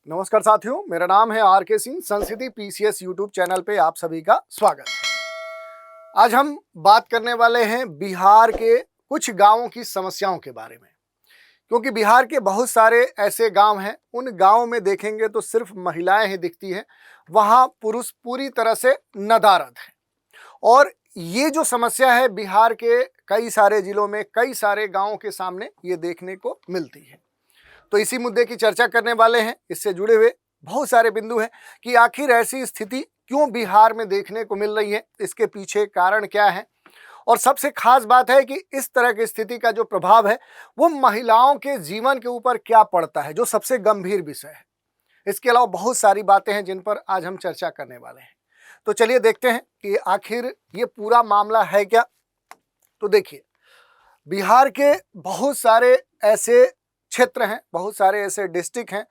नमस्कार साथियों, मेरा नाम है आर.के. सिंह। संस्कृति पीसीएस यूट्यूब चैनल पे आप सभी का स्वागत है। आज हम बात करने वाले हैं बिहार के कुछ गांवों की समस्याओं के बारे में, क्योंकि बिहार के बहुत सारे ऐसे गांव हैं, उन गांवों में देखेंगे तो सिर्फ महिलाएं ही दिखती हैं, वहां पुरुष पूरी तरह से नदारद हैं। और ये जो समस्या है बिहार के कई सारे जिलों में, कई सारे गाँवों के सामने ये देखने को मिलती है। तो इसी मुद्दे की चर्चा करने वाले हैं। इससे जुड़े हुए बहुत सारे बिंदु हैं कि आखिर ऐसी स्थिति क्यों बिहार में देखने को मिल रही है, इसके पीछे कारण क्या है, और सबसे खास बात है कि इस तरह की स्थिति का जो प्रभाव है वो महिलाओं के जीवन के ऊपर क्या पड़ता है, जो सबसे गंभीर विषय है। इसके अलावा बहुत सारी बातें हैं जिन पर आज हम चर्चा करने वाले हैं। तो चलिए देखते हैं कि आखिर ये पूरा मामला है क्या। तो देखिए, बिहार के बहुत सारे ऐसे क्षेत्र हैं, बहुत सारे ऐसे डिस्ट्रिक्ट हैं,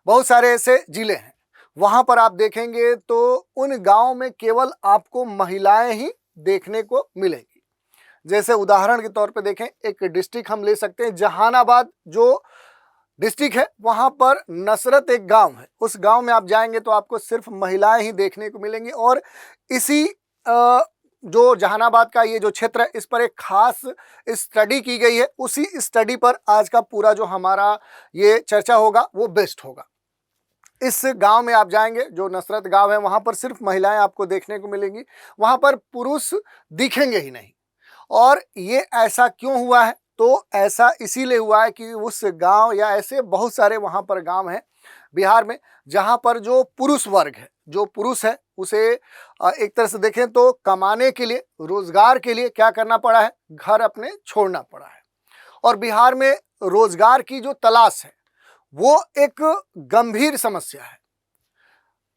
बहुत सारे ऐसे जिले हैं, वहां पर आप देखेंगे तो उन गांवों में केवल आपको महिलाएं ही देखने को मिलेंगी। जैसे उदाहरण के तौर पे देखें, एक डिस्ट्रिक्ट हम ले सकते हैं जहानाबाद जो डिस्ट्रिक्ट है, वहां पर नसरत एक गांव है। उस गांव में आप जाएंगे तो आपको सिर्फ महिलाएं ही देखने को मिलेंगी। और इसी जो जहानाबाद का ये जो क्षेत्र है, इस पर एक खास स्टडी की गई है। उसी स्टडी पर आज का पूरा जो हमारा ये चर्चा होगा वो बेस्ट होगा। इस गांव में आप जाएंगे, जो नसरत गांव है, वहां पर सिर्फ महिलाएं आपको देखने को मिलेंगी, वहां पर पुरुष दिखेंगे ही नहीं। और ये ऐसा क्यों हुआ है? तो ऐसा इसीलिए हुआ है कि उस गांव या ऐसे बहुत सारे वहां पर गांव हैं बिहार में जहां पर जो पुरुष वर्ग है, जो पुरुष है, उसे एक तरह से देखें तो कमाने के लिए, रोजगार के लिए क्या करना पड़ा है, घर अपने छोड़ना पड़ा है। और बिहार में रोजगार की जो तलाश है वो एक गंभीर समस्या है,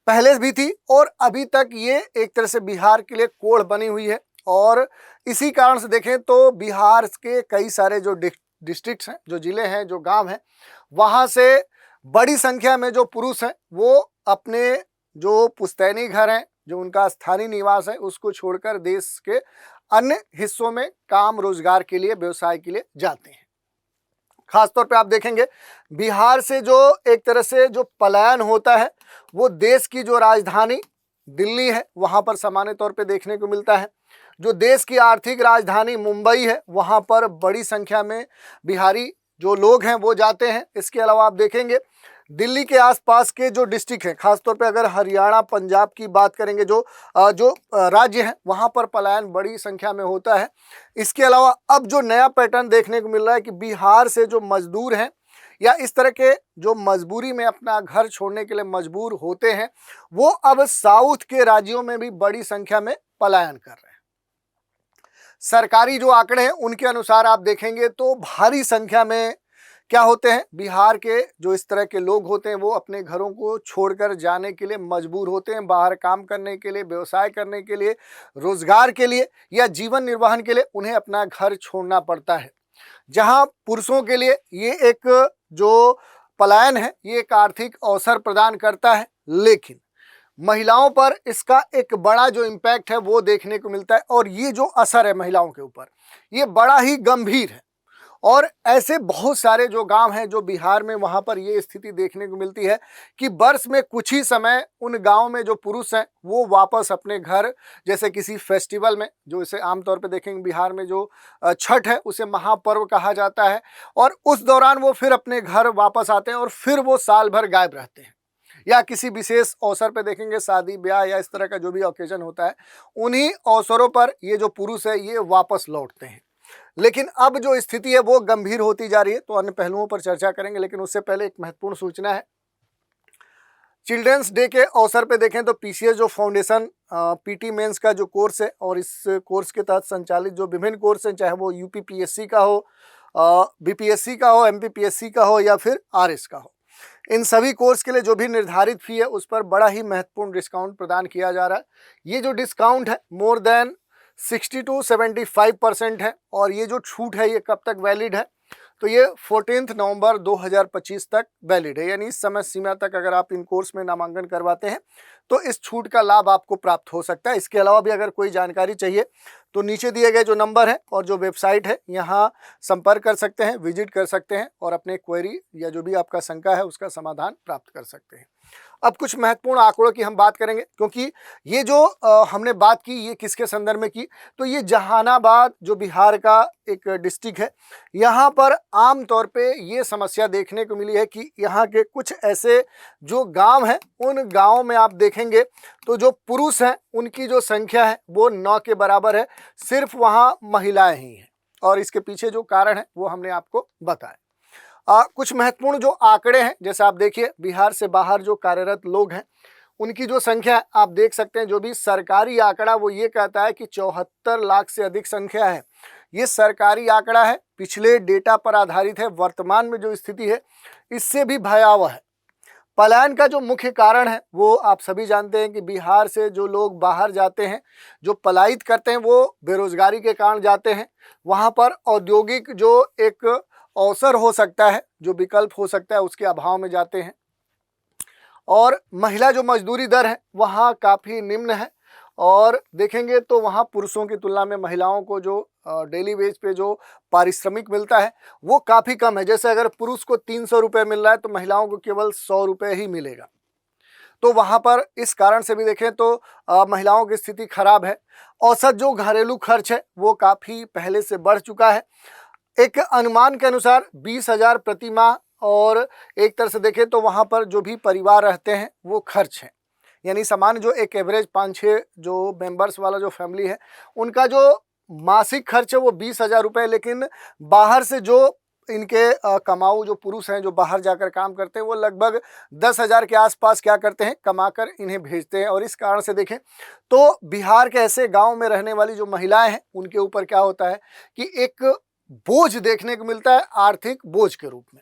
पहले भी थी और अभी तक ये एक तरह से बिहार के लिए कोढ़ बनी हुई है। और इसी कारण से देखें तो बिहार के कई सारे जो डिस्ट्रिक्ट्स हैं, जो जिले हैं, जो गांव हैं, वहां से बड़ी संख्या में जो पुरुष हैं वो अपने जो पुश्तैनी घर हैं, जो उनका स्थानीय निवास है, उसको छोड़कर देश के अन्य हिस्सों में काम रोजगार के लिए, व्यवसाय के लिए जाते हैं। खासतौर पे आप देखेंगे बिहार से जो एक तरह से जो पलायन होता है वो देश की जो राजधानी दिल्ली है वहां पर सामान्य तौर पे देखने को मिलता है। जो देश की आर्थिक राजधानी मुंबई है, वहां पर बड़ी संख्या में बिहारी जो लोग हैं वो जाते हैं। इसके अलावा आप देखेंगे दिल्ली के आसपास के जो डिस्ट्रिक्ट हैं, खासतौर पे अगर हरियाणा, पंजाब की बात करेंगे, जो राज्य हैं, वहाँ पर पलायन बड़ी संख्या में होता है। इसके अलावा अब जो नया पैटर्न देखने को मिल रहा है कि बिहार से जो मजदूर हैं या इस तरह के जो मजबूरी में अपना घर छोड़ने के लिए मजबूर होते हैं, वो अब साउथ के राज्यों में भी बड़ी संख्या में पलायन कर रहे हैं। सरकारी जो आंकड़े हैं उनके अनुसार आप देखेंगे तो भारी संख्या में क्या होते हैं, बिहार के जो इस तरह के लोग होते हैं वो अपने घरों को छोड़कर जाने के लिए मजबूर होते हैं, बाहर काम करने के लिए, व्यवसाय करने के लिए, रोजगार के लिए या जीवन निर्वहन के लिए उन्हें अपना घर छोड़ना पड़ता है। जहां पुरुषों के लिए ये एक जो पलायन है ये एक आर्थिक अवसर प्रदान करता है, लेकिन महिलाओं पर इसका एक बड़ा जो इम्पैक्ट है वो देखने को मिलता है। और ये जो असर है महिलाओं के ऊपर, ये बड़ा ही गंभीर है। और ऐसे बहुत सारे जो गांव हैं जो बिहार में, वहां पर ये स्थिति देखने को मिलती है कि वर्ष में कुछ ही समय उन गांव में जो पुरुष हैं वो वापस अपने घर, जैसे किसी फेस्टिवल में, जो इसे आमतौर पे देखेंगे बिहार में जो छठ है उसे महापर्व कहा जाता है, और उस दौरान वो फिर अपने घर वापस आते हैं और फिर वो साल भर गायब रहते हैं। या किसी विशेष अवसर पे देखेंगे, शादी ब्याह या इस तरह का जो भी ओकेजन होता है, उन्हीं अवसरों पर ये जो पुरुष है ये वापस लौटते हैं। लेकिन अब जो स्थिति है वो गंभीर होती जा रही है, तो अन्य पहलुओं पर चर्चा करेंगे, लेकिन उससे पहले एक महत्वपूर्ण सूचना है। चिल्ड्रंस डे के अवसर पे देखें तो पीसीएस जो फाउंडेशन पीटी मेंस का जो कोर्स है, और इस कोर्स के तहत संचालित जो विभिन्न कोर्स हैं, चाहे वो यूपीपीएससी का हो, बीपीएससी का हो, एमपीपीएससी का हो या फिर आरएस का हो, इन सभी कोर्स के लिए जो भी निर्धारित फी है उस पर बड़ा ही महत्वपूर्ण डिस्काउंट प्रदान किया जा रहा है। ये जो डिस्काउंट है मोर देन 60 to 75% है। और ये जो छूट है ये कब तक वैलिड है? तो ये 14 नवंबर 2025 तक वैलिड है, यानी इस समय सीमा तक अगर आप इन कोर्स में नामांकन करवाते हैं तो इस छूट का लाभ आपको प्राप्त हो सकता है। इसके अलावा भी अगर कोई जानकारी चाहिए तो नीचे दिए गए जो नंबर है और जो वेबसाइट है यहाँ संपर्क कर सकते हैं, विजिट कर सकते हैं और अपने क्वेरी या जो भी आपका शंका है उसका समाधान प्राप्त कर सकते हैं। अब कुछ महत्वपूर्ण आंकड़ों की हम बात करेंगे, क्योंकि ये जो हमने बात की ये किसके संदर्भ में की, तो ये जहानाबाद जो बिहार का एक डिस्ट्रिक्ट है, यहाँ पर आम तौर पे ये समस्या देखने को मिली है कि यहाँ के कुछ ऐसे जो गांव हैं उन गांवों में आप देखेंगे तो जो पुरुष हैं उनकी जो संख्या है वो 9 के बराबर है, सिर्फ वहाँ महिलाएं ही हैं। और इसके पीछे जो कारण है वो हमने आपको बताया। कुछ महत्वपूर्ण जो आंकड़े हैं, जैसे आप देखिए बिहार से बाहर जो कार्यरत लोग हैं उनकी जो संख्या आप देख सकते हैं, जो भी सरकारी आंकड़ा वो ये कहता है कि 74 लाख से अधिक संख्या है। ये सरकारी आंकड़ा है, पिछले डेटा पर आधारित है। वर्तमान में जो स्थिति है इससे भी भयावह है। पलायन का जो मुख्य कारण है वो आप सभी जानते हैं कि बिहार से जो लोग बाहर जाते हैं, जो पलायित करते हैं, वो बेरोजगारी के कारण जाते हैं। वहाँ पर औद्योगिक जो एक अवसर हो सकता है, जो विकल्प हो सकता है, उसके अभाव में जाते हैं। और महिला जो मजदूरी दर है वहाँ काफ़ी निम्न है, और देखेंगे तो वहाँ पुरुषों की तुलना में महिलाओं को जो डेली वेज पे जो पारिश्रमिक मिलता है वो काफ़ी कम है। जैसे अगर पुरुष को 300 रुपये मिल रहा है तो महिलाओं को केवल 100 रुपये ही मिलेगा। तो वहाँ पर इस कारण से भी देखें तो महिलाओं की स्थिति खराब है। औसत जो घरेलू खर्च है वो काफ़ी पहले से बढ़ चुका है। एक अनुमान के अनुसार 20,000 प्रति माह, और एक तरह से देखें तो वहाँ पर जो भी परिवार रहते हैं वो खर्च है, यानी सामान्य जो एक एवरेज 5-6 जो मेंबर्स वाला जो फैमिली है उनका जो मासिक खर्च है वो 20,000 रुपये। लेकिन बाहर से जो इनके कमाऊ जो पुरुष हैं जो बाहर जाकर काम करते हैं वो लगभग 10,000 के आसपास क्या करते हैं, कमाकर इन्हें भेजते हैं। और इस कारण से देखें तो बिहार के ऐसे गाँव में रहने वाली जो महिलाएँ हैं उनके ऊपर क्या होता है कि एक बोझ देखने को मिलता है, आर्थिक बोझ के रूप में।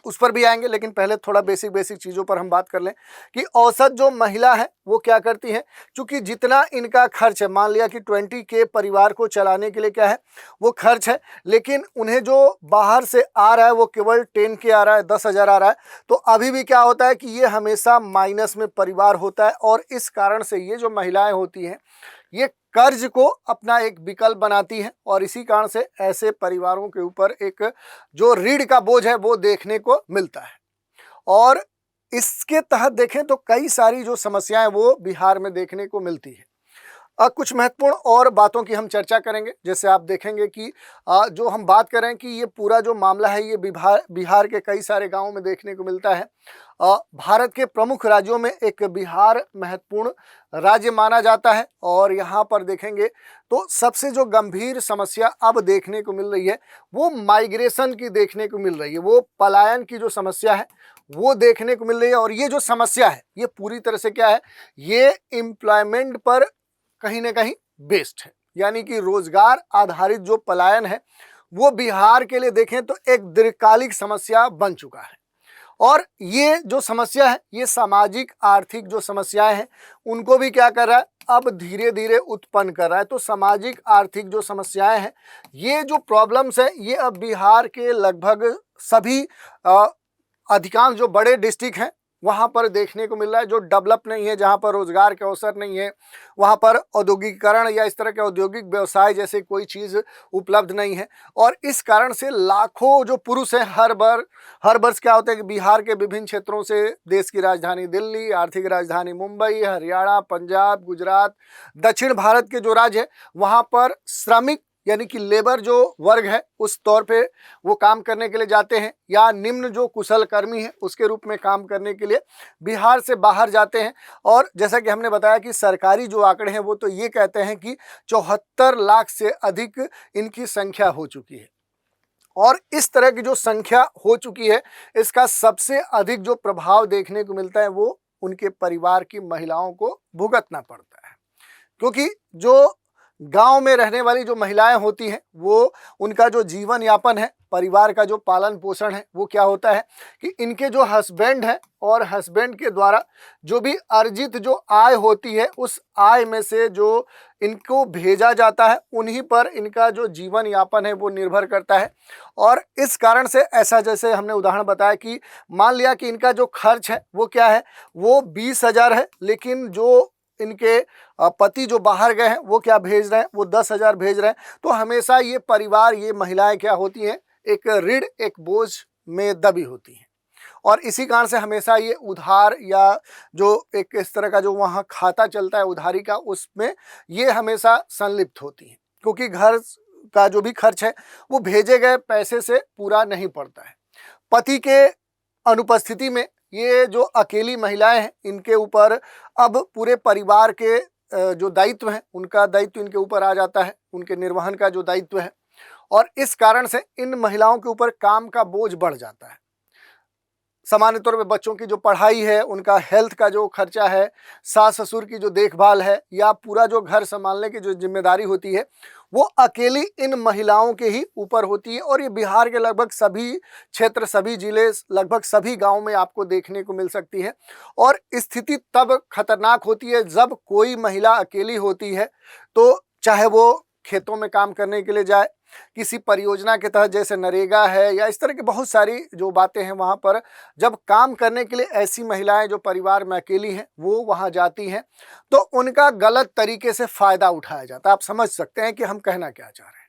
उस पर भी आएंगे, लेकिन पहले थोड़ा बेसिक चीज़ों पर हम बात कर लें कि औसत जो महिला है वो क्या करती है। क्योंकि जितना इनका खर्च है, मान लिया कि 20 के परिवार को चलाने के लिए क्या है वो खर्च है, लेकिन उन्हें जो बाहर से आ रहा है वो केवल 10 के आ रहा है, 10,000 आ रहा है। तो अभी भी क्या होता है कि ये हमेशा माइनस में परिवार होता है, और इस कारण से ये जो महिलाएं होती हैं ये कर्ज को अपना एक विकल्प बनाती है, और इसी कारण से ऐसे परिवारों के ऊपर एक जो ऋण का बोझ है वो देखने को मिलता है। और इसके तहत देखें तो कई सारी जो समस्याएं वो बिहार में देखने को मिलती है। कुछ महत्वपूर्ण और बातों की हम चर्चा करेंगे। जैसे आप देखेंगे कि जो हम बात करें कि ये पूरा जो मामला है ये बिहार के कई सारे गांवों में देखने को मिलता है। भारत के प्रमुख राज्यों में एक बिहार महत्वपूर्ण राज्य माना जाता है, और यहाँ पर देखेंगे तो सबसे जो गंभीर समस्या अब देखने को मिल रही है वो माइग्रेशन की देखने को मिल रही है, वो पलायन की जो समस्या है वो देखने को मिल रही है। और ये जो समस्या है ये पूरी तरह से क्या है, ये एम्प्लॉयमेंट पर कहीं ना कहीं बेस्ड है, यानी कि रोजगार आधारित जो पलायन है वो बिहार के लिए देखें तो एक दीर्घकालिक समस्या बन चुका है। और ये जो समस्या है ये सामाजिक आर्थिक जो समस्याएं हैं उनको भी क्या कर रहा है, अब धीरे धीरे उत्पन्न कर रहा है। तो सामाजिक आर्थिक जो समस्याएं हैं, ये जो प्रॉब्लम्स हैं, ये अब बिहार के लगभग सभी अधिकांश जो बड़े डिस्ट्रिक्ट हैं वहाँ पर देखने को मिल रहा है। जो डेवलप नहीं है, जहाँ पर रोजगार के अवसर नहीं है, वहाँ पर औद्योगिकीकरण या इस तरह के औद्योगिक व्यवसाय जैसे कोई चीज़ उपलब्ध नहीं है। और इस कारण से लाखों जो पुरुष हैं हर वर्ष क्या होता है कि बिहार के विभिन्न क्षेत्रों से, देश की राजधानी दिल्ली, आर्थिक राजधानी मुंबई, हरियाणा, पंजाब, गुजरात, दक्षिण भारत के जो राज्य है वहाँ पर श्रमिक यानी कि लेबर जो वर्ग है उस तौर पे वो काम करने के लिए जाते हैं, या निम्न जो कुशल कर्मी है उसके रूप में काम करने के लिए बिहार से बाहर जाते हैं। और जैसा कि हमने बताया कि सरकारी जो आंकड़े हैं वो तो ये कहते हैं कि 74 लाख से अधिक इनकी संख्या हो चुकी है। और इस तरह की जो संख्या हो चुकी है इसका सबसे अधिक जो प्रभाव देखने को मिलता है वो उनके परिवार की महिलाओं को भुगतना पड़ता है। क्योंकि जो गांव में रहने वाली जो महिलाएं होती हैं वो उनका जो जीवन यापन है, परिवार का जो पालन पोषण है वो क्या होता है कि इनके जो हस्बैंड हैं और हस्बैंड के द्वारा जो भी अर्जित जो आय होती है उस आय में से जो इनको भेजा जाता है उन्हीं पर इनका जो जीवन यापन है वो निर्भर करता है। और इस कारण से ऐसा, जैसे हमने उदाहरण बताया कि मान लिया कि इनका जो खर्च है वो क्या है, वो 20,000 है, लेकिन जो इनके पति जो बाहर गए हैं वो क्या भेज रहे हैं, वो 10,000 भेज रहे हैं। तो हमेशा ये परिवार, ये महिलाएं क्या होती हैं, एक ऋण, एक बोझ में दबी होती हैं। और इसी कारण से हमेशा ये उधार या जो एक इस तरह का जो वहाँ खाता चलता है उधारी का, उसमें ये हमेशा संलिप्त होती हैं, क्योंकि घर का जो भी खर्च है वो भेजे गए पैसे से पूरा नहीं पड़ता है। पति के अनुपस्थिति में ये जो अकेली महिलाएं हैं, इनके ऊपर अब पूरे परिवार के जो दायित्व है, उनका दायित्व इनके ऊपर आ जाता है, उनके निर्वहन का जो दायित्व है। और इस कारण से इन महिलाओं के ऊपर काम का बोझ बढ़ जाता है। सामान्य तौर पे बच्चों की जो पढ़ाई है, उनका हेल्थ का जो खर्चा है, सास ससुर की जो देखभाल है, या पूरा जो घर संभालने की जो जिम्मेदारी होती है, वो अकेली इन महिलाओं के ही ऊपर होती है। और ये बिहार के लगभग सभी क्षेत्र, सभी जिले, लगभग सभी गांव में आपको देखने को मिल सकती है। और स्थिति तब खतरनाक होती है जब कोई महिला अकेली होती है, तो चाहे वो खेतों में काम करने के लिए जाए, किसी परियोजना के तहत जैसे नरेगा है, या इस तरह की बहुत सारी जो बातें हैं, वहाँ पर जब काम करने के लिए ऐसी महिलाएं जो परिवार में अकेली हैं वो वहाँ जाती हैं, तो उनका गलत तरीके से फ़ायदा उठाया जाता है। आप समझ सकते हैं कि हम कहना क्या चाह रहे हैं।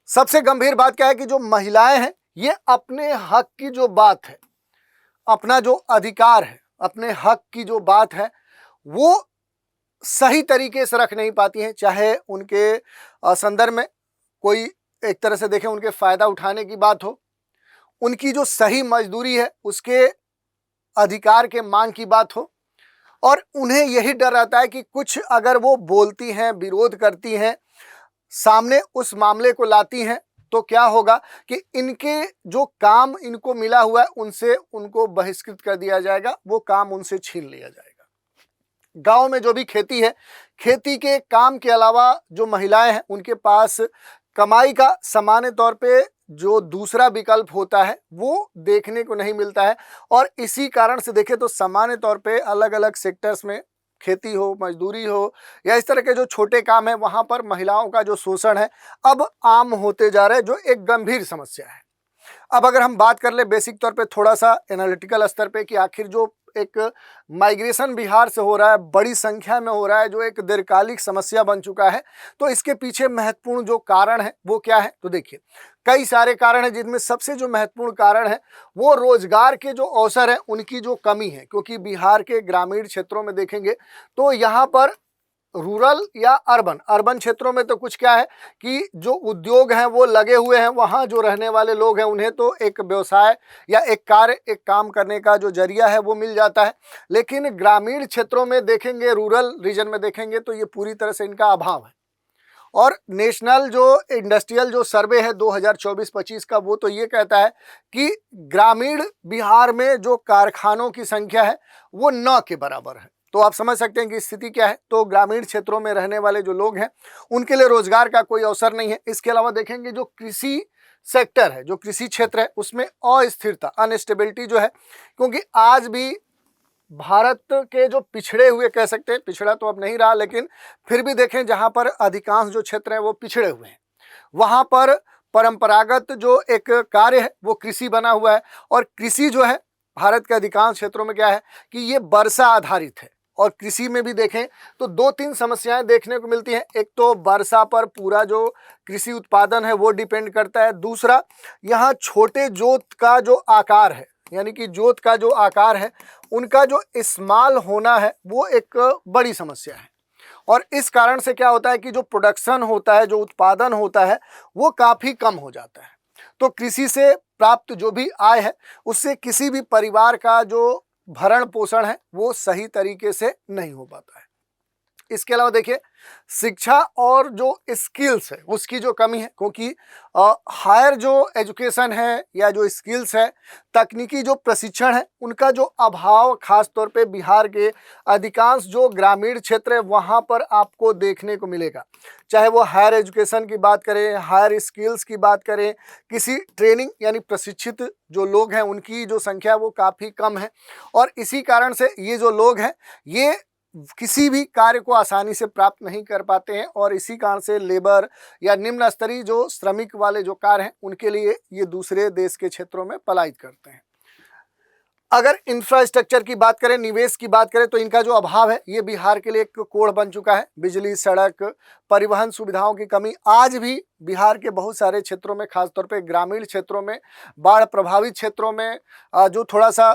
सबसे गंभीर बात क्या है कि जो महिलाएं हैं, ये अपने हक की जो बात है, अपना जो अधिकार है, अपने हक की जो बात है, वो सही तरीके से रख नहीं पाती हैं। चाहे उनके संदर्भ में कोई एक तरह से देखें, उनके फ़ायदा उठाने की बात हो, उनकी जो सही मजदूरी है उसके अधिकार के मांग की बात हो, और उन्हें यही डर रहता है कि कुछ अगर वो बोलती हैं, विरोध करती हैं, सामने उस मामले को लाती हैं, तो क्या होगा कि इनके जो काम इनको मिला हुआ है उनसे उनको बहिष्कृत कर दिया जाएगा, वो काम उनसे छीन लिया जाएगा। गांव में जो भी खेती है, खेती के काम के अलावा जो महिलाएं हैं उनके पास कमाई का सामान्य तौर पे जो दूसरा विकल्प होता है वो देखने को नहीं मिलता है। और इसी कारण से देखें तो सामान्य तौर पे अलग अलग सेक्टर्स में, खेती हो, मजदूरी हो, या इस तरह के जो छोटे काम है, वहाँ पर महिलाओं का जो शोषण है अब आम होते जा रहा है, जो एक गंभीर समस्या है। अब अगर हम बात कर ले बेसिक तौर पे, थोड़ा सा एनालिटिकल स्तर पे, कि आखिर जो एक माइग्रेशन बिहार से हो रहा है, बड़ी संख्या में हो रहा है, जो एक दीर्घकालिक समस्या बन चुका है, तो इसके पीछे महत्वपूर्ण जो कारण है वो क्या है। तो देखिए, कई सारे कारण हैं, जिनमें सबसे जो महत्वपूर्ण कारण है वो रोजगार के जो अवसर हैं उनकी जो कमी है। क्योंकि बिहार के ग्रामीण क्षेत्रों में देखेंगे तो यहाँ पर रूरल या अर्बन क्षेत्रों में तो कुछ क्या है कि जो उद्योग हैं वो लगे हुए हैं, वहाँ जो रहने वाले लोग हैं उन्हें तो एक व्यवसाय या एक कार्य, एक काम करने का जो जरिया है वो मिल जाता है। लेकिन ग्रामीण क्षेत्रों में देखेंगे, रूरल रीजन में देखेंगे तो ये पूरी तरह से इनका अभाव है। और नेशनल जो इंडस्ट्रियल जो सर्वे है 2024-25 का, वो तो ये कहता है कि ग्रामीण बिहार में जो कारखानों की संख्या है वो 9 के बराबर है। तो आप समझ सकते हैं कि स्थिति क्या है। तो ग्रामीण क्षेत्रों में रहने वाले जो लोग हैं उनके लिए रोजगार का कोई अवसर नहीं है। इसके अलावा देखेंगे जो कृषि सेक्टर है, जो कृषि क्षेत्र है, उसमें अस्थिरता, अनस्टेबिलिटी जो है, क्योंकि आज भी भारत के जो पिछड़े हुए, कह सकते हैं, पिछड़ा तो अब नहीं रहा, लेकिन फिर भी देखें जहाँ पर अधिकांश जो क्षेत्र हैं वो पिछड़े हुए हैं, वहाँ पर परंपरागत जो एक कार्य है वो कृषि बना हुआ है। और कृषि जो है भारत के अधिकांश क्षेत्रों में क्या है कि ये वर्षा आधारित है। और कृषि में भी देखें तो 2-3 समस्याएं देखने को मिलती हैं। एक तो वर्षा पर पूरा जो कृषि उत्पादन है वो डिपेंड करता है। दूसरा, यहाँ छोटे जोत का जो आकार है, यानी कि जोत का जो आकार है, उनका जो इस्तेमाल होना है वो एक बड़ी समस्या है। और इस कारण से क्या होता है कि जो प्रोडक्शन होता है, जो उत्पादन होता है, वो काफ़ी कम हो जाता है। तो कृषि से प्राप्त जो भी आय है उससे किसी भी परिवार का जो भरण पोषण है वो सही तरीके से नहीं हो पाता है। इसके अलावा देखिए, शिक्षा और जो स्किल्स है उसकी जो कमी है, क्योंकि हायर जो एजुकेशन है या जो स्किल्स है, तकनीकी जो प्रशिक्षण है, उनका जो अभाव खास तौर पे बिहार के अधिकांश जो ग्रामीण क्षेत्र है वहाँ पर आपको देखने को मिलेगा। चाहे वो हायर एजुकेशन की बात करें, हायर स्किल्स की बात करें, किसी ट्रेनिंग यानी प्रशिक्षित जो लोग हैं उनकी जो संख्या वो काफ़ी कम है। और इसी कारण से ये जो लोग हैं ये किसी भी कार्य को आसानी से प्राप्त नहीं कर पाते हैं, और इसी कारण से लेबर या निम्न स्तरीय जो श्रमिक वाले जो कार्य हैं उनके लिए ये दूसरे देश के क्षेत्रों में पलायन करते हैं। अगर इंफ्रास्ट्रक्चर की बात करें, निवेश की बात करें, तो इनका जो अभाव है ये बिहार के लिए एक कोड़ बन चुका है। बिजली, सड़क, परिवहन सुविधाओं की कमी आज भी बिहार के बहुत सारे क्षेत्रों में, खासतौर पे ग्रामीण क्षेत्रों में, बाढ़ प्रभावित क्षेत्रों में, जो थोड़ा सा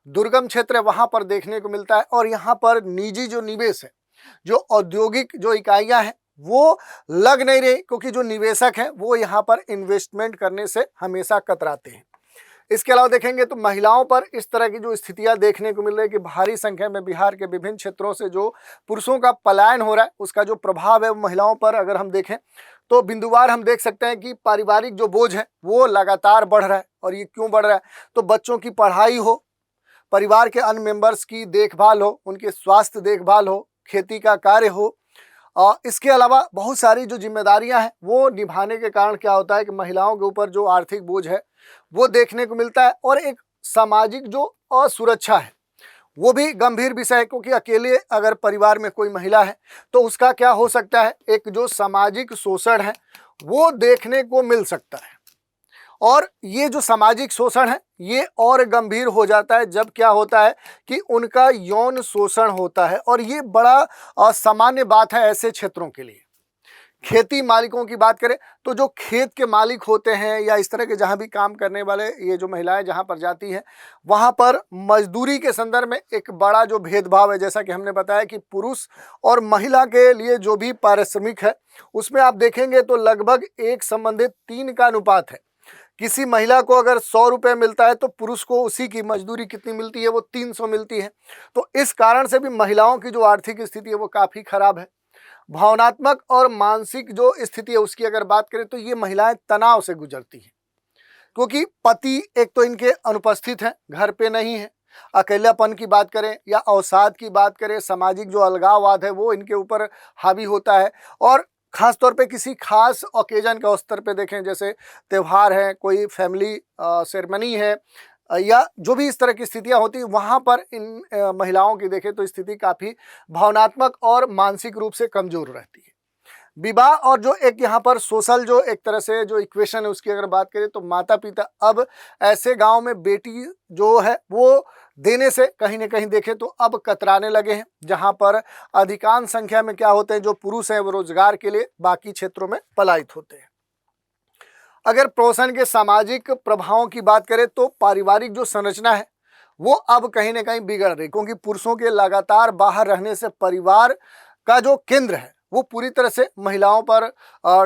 दुर्गम क्षेत्र है वहाँ पर देखने को मिलता है। और यहाँ पर निजी जो निवेश है, जो औद्योगिक जो इकाइयाँ हैं वो लग नहीं रही, क्योंकि जो निवेशक हैं वो यहाँ पर इन्वेस्टमेंट करने से हमेशा कतराते हैं। इसके अलावा देखेंगे तो महिलाओं पर इस तरह की जो स्थितियां देखने को मिल रही है कि भारी संख्या में बिहार के विभिन्न क्षेत्रों से जो पुरुषों का पलायन हो रहा है, उसका जो प्रभाव है वो महिलाओं पर अगर हम देखें तो बिंदुवार हम देख सकते हैं कि पारिवारिक जो बोझ है वो लगातार बढ़ रहा है। और ये क्यों बढ़ रहा है? तो बच्चों की पढ़ाई हो, परिवार के अन्य मेंबर्स की देखभाल हो, उनके स्वास्थ्य देखभाल हो, खेती का कार्य हो, और इसके अलावा बहुत सारी जो जिम्मेदारियां हैं वो निभाने के कारण क्या होता है कि महिलाओं के ऊपर जो आर्थिक बोझ है वो देखने को मिलता है। और एक सामाजिक जो असुरक्षा है वो भी गंभीर विषय है, क्योंकि अकेले अगर परिवार में कोई महिला है तो उसका क्या हो सकता है, एक जो सामाजिक शोषण है वो देखने को मिल सकता है। और ये जो सामाजिक शोषण है ये और गंभीर हो जाता है जब क्या होता है कि उनका यौन शोषण होता है। और ये बड़ा असामान्य बात है ऐसे क्षेत्रों के लिए। खेती मालिकों की बात करें तो जो खेत के मालिक होते हैं या इस तरह के जहाँ भी काम करने वाले ये जो महिलाएं जहाँ पर जाती हैं वहाँ पर मजदूरी के संदर्भ में एक बड़ा जो भेदभाव है, जैसा कि हमने बताया कि पुरुष और महिला के लिए जो भी पारिश्रमिक है उसमें आप देखेंगे तो लगभग 1:3 का अनुपात है। किसी महिला को अगर 100 रुपये मिलता है तो पुरुष को उसी की मजदूरी कितनी मिलती है, वो 300 मिलती है। तो इस कारण से भी महिलाओं की जो आर्थिक स्थिति है वो काफ़ी खराब है। भावनात्मक और मानसिक जो स्थिति है उसकी अगर बात करें तो ये महिलाएं तनाव से गुजरती हैं, क्योंकि पति एक तो इनके अनुपस्थित हैं, घर पे नहीं है। अकेलापन की बात करें या अवसाद की बात करें, सामाजिक जो अलगाववाद है वो इनके ऊपर हावी होता है। और खास तौर पे किसी खास ओकेजन के स्तर पे देखें, जैसे त्यौहार है, कोई फैमिली सेरेमनी है, या जो भी इस तरह की स्थितियां होती हैं वहाँ पर इन महिलाओं की देखें तो स्थिति काफ़ी भावनात्मक और मानसिक रूप से कमज़ोर रहती है। विवाह और जो एक यहाँ पर सोशल जो एक तरह से जो इक्वेशन है उसकी अगर बात करें तो माता पिता अब ऐसे गांव में बेटी जो है वो देने से कहीं ना कहीं देखें तो अब कतराने लगे हैं, जहां पर अधिकांश संख्या में क्या होते हैं जो पुरुष हैं वो रोजगार के लिए बाकी क्षेत्रों में पलायित होते हैं। अगर प्रोत्साहन के सामाजिक प्रभावों की बात करें तो पारिवारिक जो संरचना है वो अब कहीं ना कहीं बिगड़ रही, क्योंकि पुरुषों के लगातार बाहर रहने से परिवार का जो केंद्र है वो पूरी तरह से महिलाओं पर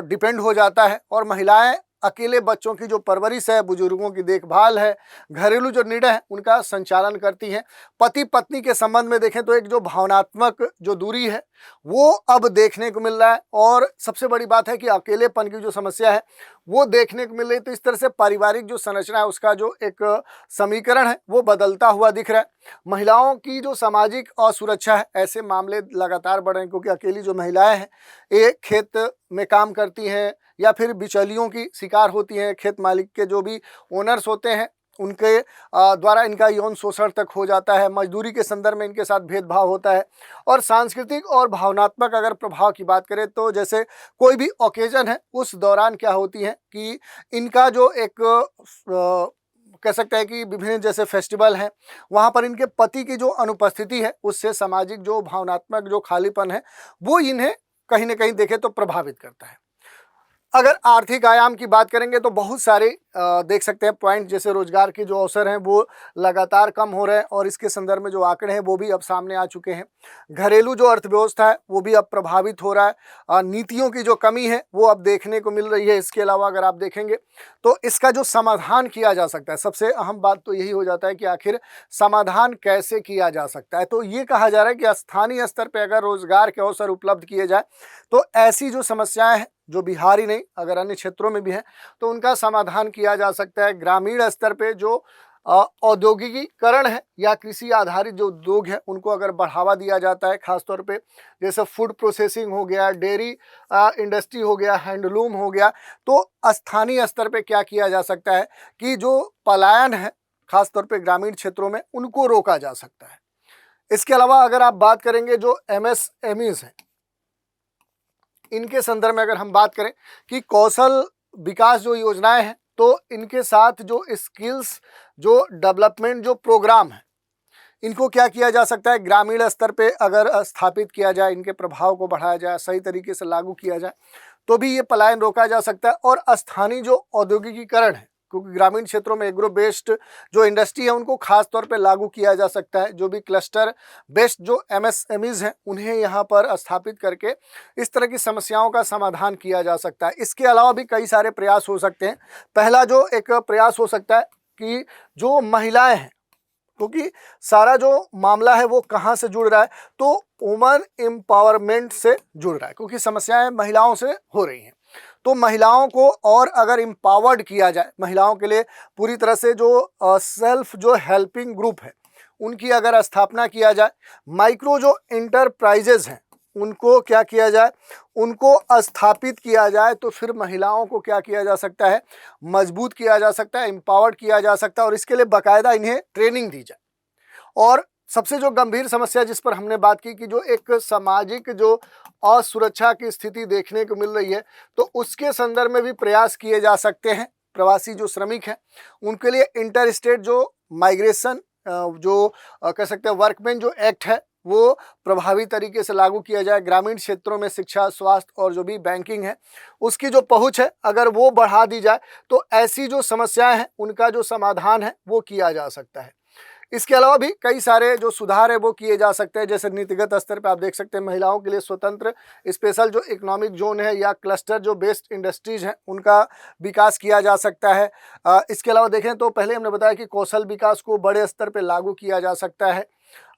डिपेंड हो जाता है। और महिलाएं अकेले बच्चों की जो परवरिश है, बुजुर्गों की देखभाल है, घरेलू जो निर्णय है उनका संचालन करती हैं। पति पत्नी के संबंध में देखें तो एक जो भावनात्मक जो दूरी है वो अब देखने को मिल रहा है। और सबसे बड़ी बात है कि अकेलेपन की जो समस्या है वो देखने को मिल रही है। तो इस तरह से पारिवारिक जो संरचना है उसका जो एक समीकरण है वो बदलता हुआ दिख रहा है। महिलाओं की जो सामाजिक असुरक्षा है, ऐसे मामले लगातार बढ़ रहे हैं, क्योंकि अकेली जो महिलाएं हैं ये खेत में काम करती हैं या फिर बिचौलियों की शिकार होती हैं। खेत मालिक के जो भी ओनर्स होते हैं उनके द्वारा इनका यौन शोषण तक हो जाता है। मजदूरी के संदर्भ में इनके साथ भेदभाव होता है। और सांस्कृतिक और भावनात्मक अगर प्रभाव की बात करें तो जैसे कोई भी ओकेजन है उस दौरान क्या होती है कि इनका जो एक कह सकते हैं कि विभिन्न जैसे फेस्टिवल हैं वहाँ पर इनके पति की जो अनुपस्थिति है उससे सामाजिक जो भावनात्मक जो खालीपन है वो इन्हें कहीं ना कहीं देखे तो प्रभावित करता है। अगर आर्थिक आयाम की बात करेंगे तो बहुत सारे देख सकते हैं पॉइंट, जैसे रोजगार के जो अवसर हैं वो लगातार कम हो रहे हैं और इसके संदर्भ में जो आंकड़े हैं वो भी अब सामने आ चुके हैं। घरेलू जो अर्थव्यवस्था है वो भी अब प्रभावित हो रहा है। नीतियों की जो कमी है वो अब देखने को मिल रही है। इसके अलावा अगर आप देखेंगे तो इसका जो समाधान किया जा सकता है, सबसे अहम बात तो यही हो जाता है कि आखिर समाधान कैसे किया जा सकता है। तो ये कहा जा रहा है कि स्थानीय स्तर पर अगर रोजगार के अवसर उपलब्ध किए जाए तो ऐसी जो समस्याएं हैं जो बिहार ही नहीं अगर अन्य क्षेत्रों में भी हैं तो उनका समाधान किया जा सकता है। ग्रामीण स्तर पे जो औद्योगिकीकरण है या कृषि आधारित जो उद्योग है उनको अगर बढ़ावा दिया जाता है, खासतौर पे जैसे फूड प्रोसेसिंग हो गया, डेयरी इंडस्ट्री हो गया, हैंडलूम हो गया, तो स्थानीय स्तर पे क्या किया जा सकता है कि जो पलायन है खासतौर पे ग्रामीण क्षेत्रों में उनको रोका जा सकता है। इसके अलावा अगर आप बात करेंगे जो MSMEs हैं इनके संदर्भ में अगर हम बात करें कि कौशल विकास जो योजनाएं हैं तो इनके साथ जो स्किल्स जो डेवलपमेंट जो प्रोग्राम है इनको क्या किया जा सकता है, ग्रामीण स्तर पे अगर स्थापित किया जाए, इनके प्रभाव को बढ़ाया जाए, सही तरीके से लागू किया जाए, तो भी ये पलायन रोका जा सकता है। और स्थानीय जो औद्योगिकीकरण है, क्योंकि ग्रामीण क्षेत्रों में एग्रो बेस्ड जो इंडस्ट्री है उनको खास तौर पे लागू किया जा सकता है। जो भी क्लस्टर बेस्ड जो MSMEs हैं उन्हें यहाँ पर स्थापित करके इस तरह की समस्याओं का समाधान किया जा सकता है। इसके अलावा भी कई सारे प्रयास हो सकते हैं। पहला जो एक प्रयास हो सकता है कि जो महिलाएं हैं, क्योंकि सारा जो मामला है वो कहाँ से जुड़ रहा है, तो वुमन एम्पावरमेंट से जुड़ रहा है, क्योंकि समस्याएं महिलाओं से हो रही हैं। तो महिलाओं को और अगर एम्पावर्ड किया जाए, महिलाओं के लिए पूरी तरह से जो सेल्फ जो हेल्पिंग ग्रुप है उनकी अगर स्थापना किया जाए, माइक्रो जो इंटरप्राइजेज हैं उनको क्या किया जाए, उनको स्थापित किया जाए, तो फिर महिलाओं को क्या किया जा सकता है, मजबूत किया जा सकता है, एम्पावर्ड किया जा सकता है, और इसके लिए बाकायदा इन्हें ट्रेनिंग दी जाए। और सबसे जो गंभीर समस्या जिस पर हमने बात की कि जो एक सामाजिक जो असुरक्षा की स्थिति देखने को मिल रही है, तो उसके संदर्भ में भी प्रयास किए जा सकते हैं। प्रवासी जो श्रमिक हैं उनके लिए इंटर स्टेट जो माइग्रेशन जो कह सकते हैं वर्कमैन जो एक्ट है वो प्रभावी तरीके से लागू किया जाए। ग्रामीण क्षेत्रों में शिक्षा, स्वास्थ्य और जो भी बैंकिंग है उसकी जो पहुंच है अगर वो बढ़ा दी जाए, तो ऐसी जो समस्याएं हैं उनका जो समाधान है वो किया जा सकता है। इसके अलावा भी कई सारे जो सुधार है वो किए जा सकते हैं। जैसे नीतिगत स्तर पर आप देख सकते हैं महिलाओं के लिए स्वतंत्र स्पेशल जो इकोनॉमिक जोन है या क्लस्टर जो बेस्ड इंडस्ट्रीज हैं उनका विकास किया जा सकता है। इसके अलावा देखें तो पहले हमने बताया कि कौशल विकास को बड़े स्तर पर लागू किया जा सकता है।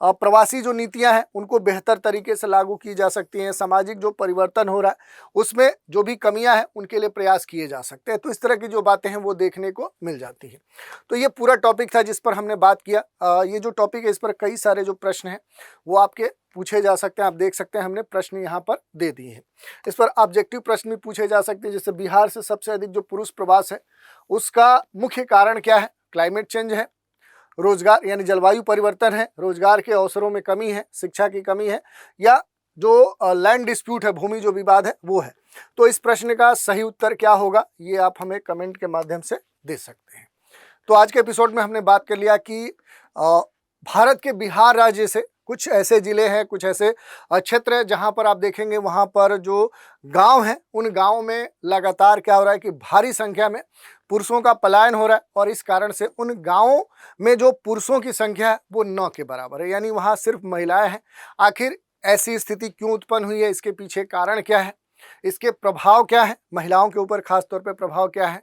प्रवासी जो नीतियां हैं उनको बेहतर तरीके से लागू की जा सकती हैं। सामाजिक जो परिवर्तन हो रहा है उसमें जो भी कमियां हैं उनके लिए प्रयास किए जा सकते हैं। तो इस तरह की जो बातें हैं वो देखने को मिल जाती हैं। तो ये पूरा टॉपिक था जिस पर हमने बात किया। ये जो टॉपिक है इस पर कई सारे जो प्रश्न हैं वो आपके पूछे जा सकते हैं। आप देख सकते हैं हमने प्रश्न यहाँ पर दे दिए हैं। इस पर ऑब्जेक्टिव प्रश्न भी पूछे जा सकते हैं। जैसे बिहार से सबसे अधिक जो पुरुष प्रवास है उसका मुख्य कारण क्या है, क्लाइमेट चेंज है, रोजगार यानी जलवायु परिवर्तन है, रोजगार के अवसरों में कमी है, शिक्षा की कमी है, या जो लैंड डिस्प्यूट है, भूमि जो विवाद है वो है। तो इस प्रश्न का सही उत्तर क्या होगा ये आप हमें कमेंट के माध्यम से दे सकते हैं। तो आज के एपिसोड में हमने बात कर लिया कि भारत के बिहार राज्य से कुछ ऐसे जिले हैं, कुछ ऐसे क्षेत्र हैं जहां पर आप देखेंगे वहां पर जो गांव हैं उन गांवों में लगातार क्या हो रहा है कि भारी संख्या में पुरुषों का पलायन हो रहा है, और इस कारण से उन गांवों में जो पुरुषों की संख्या है वो 9 के बराबर है, यानी वहां सिर्फ महिलाएं हैं। आखिर ऐसी स्थिति क्यों उत्पन्न हुई है, इसके पीछे कारण क्या है, इसके प्रभाव क्या है, महिलाओं के ऊपर खास तौर पर प्रभाव क्या है,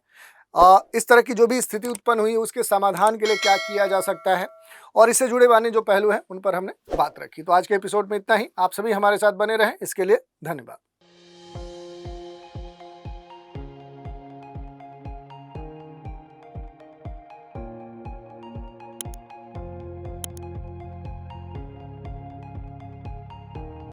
इस तरह की जो भी स्थिति उत्पन्न हुई है उसके समाधान के लिए क्या किया जा सकता है, और इससे जुड़े वाले जो पहलू हैं उन पर हमने बात रखी। तो आज के एपिसोड में इतना ही। आप सभी हमारे साथ बने रहें, इसके लिए धन्यवाद।